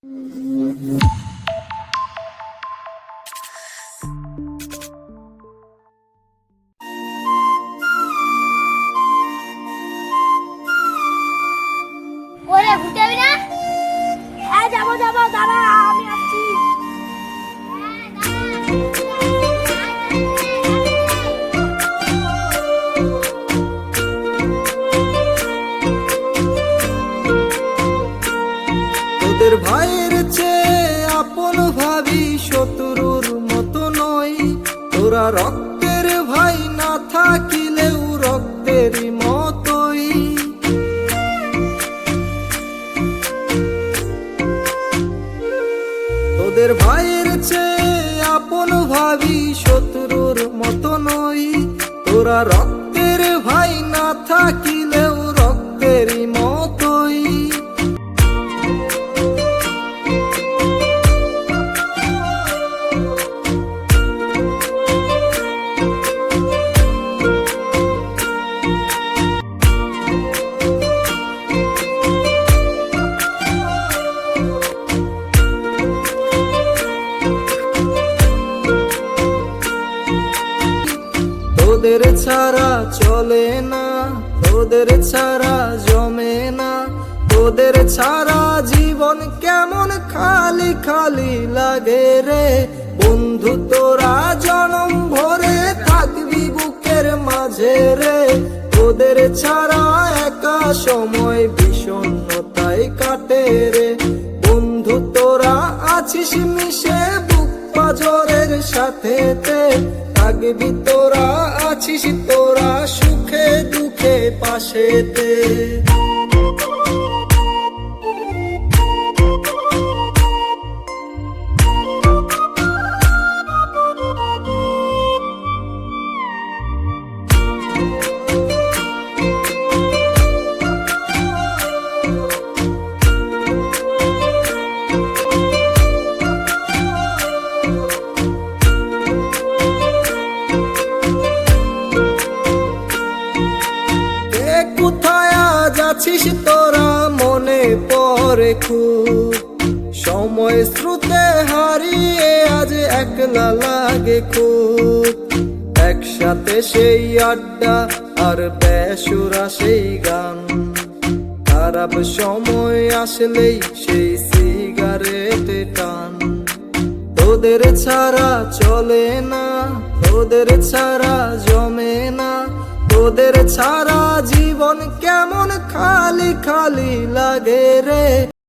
ওরে ঘুরতে যাবি না? হ্যাঁ যাবো যাবো, দাঁড়া আমি আসছি। তোদের ভাইয়ের চেয়ে আপন ভাবি শত্রুর মতো নয়, তোরা রক্তের ভাই না থাকিলেও রক্তেরই মতোই। তোদের ভাইয়ের চেয়ে আপন ভাবি শত্রুর মতো নয়, তোরা রক্তের ভাই না থাকিলেও রক্তেরই মতোই। তোদের ছাড়া চলে না, তোদের ছাড়া জমে না, তোদের ছাড়া জীবন কেমন খালি খালি লাগে রে। বন্ধু তোরা জনম ভরে থাকবি বুকের মাঝে রে, তোদের ছাড়া একা সময় বিষণ্ণতায় কাটে রে। বন্ধু তোরা আছিস মিশে বুক পাজরের সাথেতে, থাকবি তোরা আছিস তোরা সুখে দুঃখে পাশেতে। কোথায় আজ আছিস তোরা মনে পড়ে খুব, সময় স্রোতে হারিয়ে আজ একলা লাগে খুব। একসাথে সেই আড্ডা আর বেসুরা সেই গান, খারাপ সময় আসলেই সেই সিগারেটে টান। তোদের ছাড়া চলে না, তোদের ছাড়া জমে না, তোদের ছাড়া জীবন কেমন খালি খালি লাগে রে।